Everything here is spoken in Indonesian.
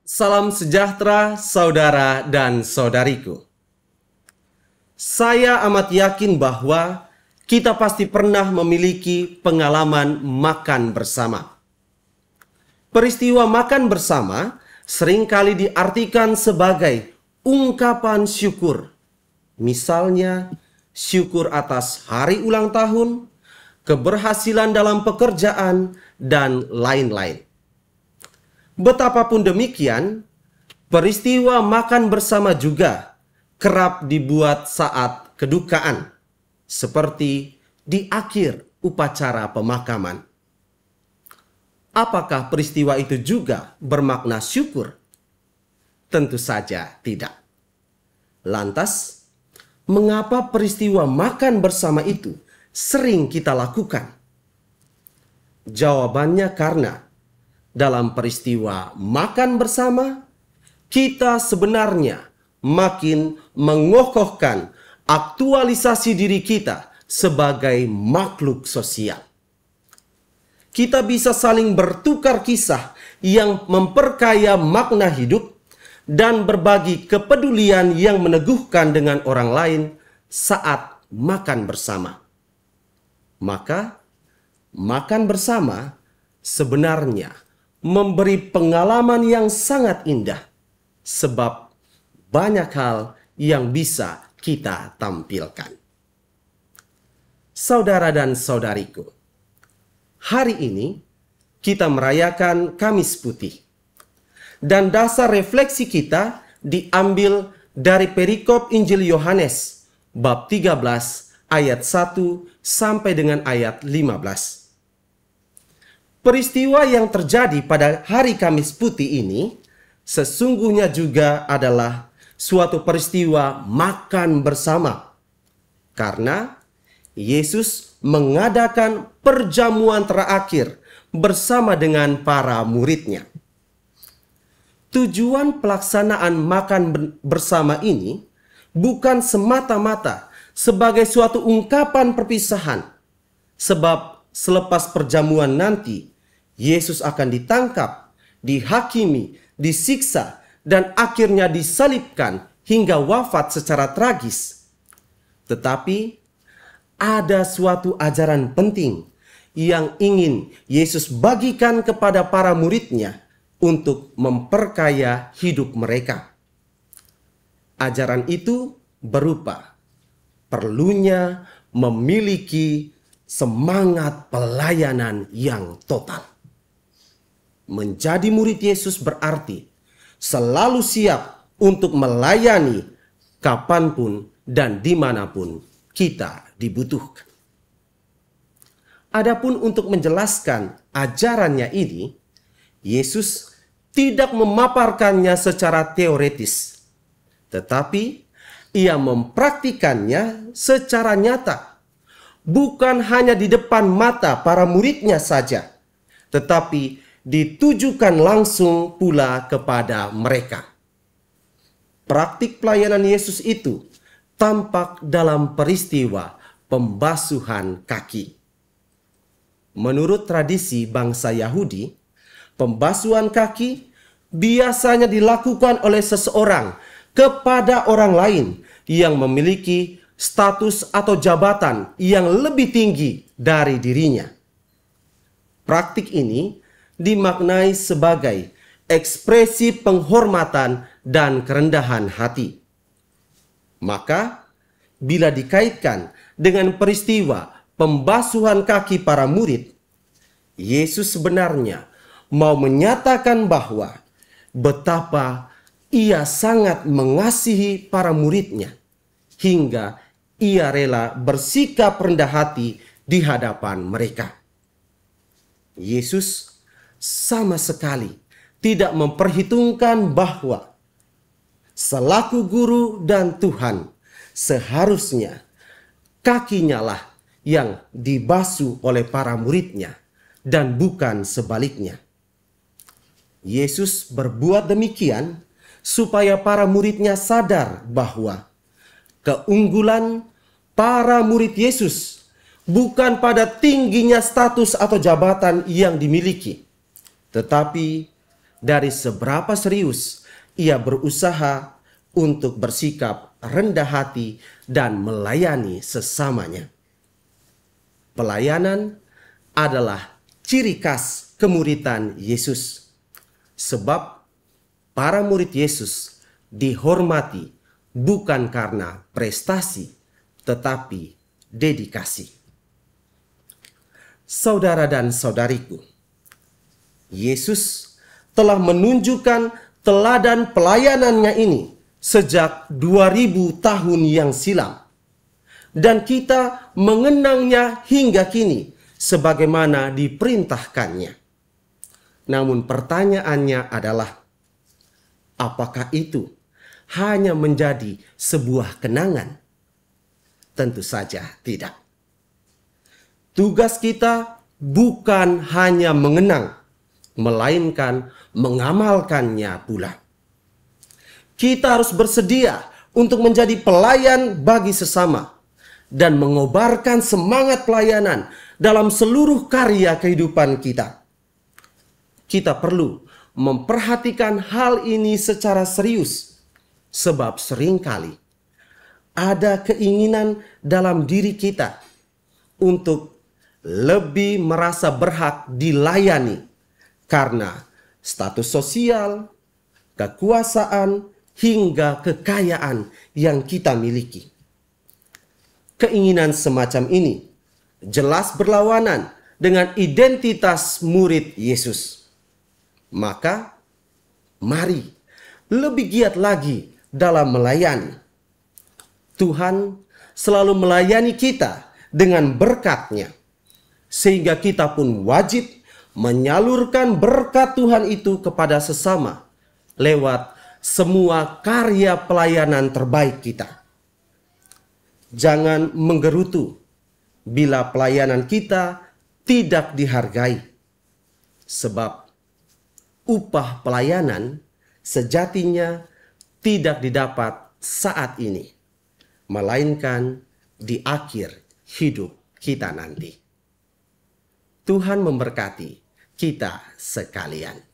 Salam sejahtera saudara dan saudariku. Saya amat yakin bahwa kita pasti pernah memiliki pengalaman makan bersama. Peristiwa makan bersama seringkali diartikan sebagai ungkapan syukur. Misalnya, syukur atas hari ulang tahun, keberhasilan dalam pekerjaan, dan lain-lain. Betapapun demikian, peristiwa makan bersama juga kerap dibuat saat kedukaan, seperti di akhir upacara pemakaman. Apakah peristiwa itu juga bermakna syukur? Tentu saja tidak. Lantas, mengapa peristiwa makan bersama itu sering kita lakukan? Jawabannya karena dalam peristiwa makan bersama, kita sebenarnya makin mengokohkan aktualisasi diri kita sebagai makhluk sosial. Kita bisa saling bertukar kisah yang memperkaya makna hidup dan berbagi kepedulian yang meneguhkan dengan orang lain saat makan bersama. Maka, makan bersama sebenarnya memberi pengalaman yang sangat indah, sebab banyak hal yang bisa kita tampilkan. Saudara dan saudariku, hari ini kita merayakan Kamis Putih, dan dasar refleksi kita diambil dari perikop Injil Yohanes bab 13 ayat 1 sampai dengan ayat 15. Peristiwa yang terjadi pada hari Kamis Putih ini sesungguhnya juga adalah suatu peristiwa makan bersama. Karena Yesus mengadakan perjamuan terakhir bersama dengan para murid-Nya. Tujuan pelaksanaan makan bersama ini bukan semata-mata sebagai suatu ungkapan perpisahan. Sebab selepas perjamuan nanti, Yesus akan ditangkap, dihakimi, disiksa, dan akhirnya disalibkan hingga wafat secara tragis. Tetapi ada suatu ajaran penting yang ingin Yesus bagikan kepada para murid-Nya untuk memperkaya hidup mereka. Ajaran itu berupa perlunya memiliki semangat pelayanan yang total. Menjadi murid Yesus berarti selalu siap untuk melayani kapanpun dan dimanapun kita dibutuhkan. Adapun untuk menjelaskan ajarannya ini, Yesus tidak memaparkannya secara teoretis, tetapi Ia mempraktikannya secara nyata, bukan hanya di depan mata para murid-Nya saja, tetapi ditujukan langsung pula kepada mereka. Praktik pelayanan Yesus itu tampak dalam peristiwa pembasuhan kaki. Menurut tradisi bangsa Yahudi, pembasuhan kaki biasanya dilakukan oleh seseorang kepada orang lain yang memiliki status atau jabatan yang lebih tinggi dari dirinya. Praktik ini dimaknai sebagai ekspresi penghormatan dan kerendahan hati. Maka, bila dikaitkan dengan peristiwa pembasuhan kaki para murid, Yesus sebenarnya mau menyatakan bahwa betapa Ia sangat mengasihi para murid-Nya, hingga Ia rela bersikap rendah hati di hadapan mereka. Yesus sama sekali tidak memperhitungkan bahwa selaku guru dan Tuhan, seharusnya kakinya lah yang dibasuh oleh para murid-Nya dan bukan sebaliknya. Yesus berbuat demikian supaya para murid-Nya sadar bahwa keunggulan para murid Yesus bukan pada tingginya status atau jabatan yang dimiliki, tetapi dari seberapa serius ia berusaha untuk bersikap rendah hati dan melayani sesamanya. Pelayanan adalah ciri khas kemuridan Yesus, sebab para murid Yesus dihormati bukan karena prestasi, tetapi dedikasi. Saudara dan saudariku, Yesus telah menunjukkan teladan pelayanannya ini sejak 2000 tahun yang silam. Dan kita mengenangnya hingga kini sebagaimana diperintahkannya. Namun pertanyaannya adalah, apakah itu hanya menjadi sebuah kenangan? Tentu saja tidak. Tugas kita bukan hanya mengenang, melainkan mengamalkannya pula. Kita harus bersedia untuk menjadi pelayan bagi sesama dan mengobarkan semangat pelayanan dalam seluruh karya kehidupan kita. Kita perlu memperhatikan hal ini secara serius, sebab seringkali ada keinginan dalam diri kita untuk lebih merasa berhak dilayani karena status sosial, kekuasaan, hingga kekayaan yang kita miliki. Keinginan semacam ini jelas berlawanan dengan identitas murid Yesus. Maka, mari lebih giat lagi dalam melayani. Tuhan selalu melayani kita dengan berkat-Nya, sehingga kita pun wajib menyalurkan berkat Tuhan itu kepada sesama lewat semua karya pelayanan terbaik kita. Jangan menggerutu bila pelayanan kita tidak dihargai, sebab upah pelayanan sejatinya tidak didapat saat ini, melainkan di akhir hidup kita nanti. Tuhan memberkati kita sekalian.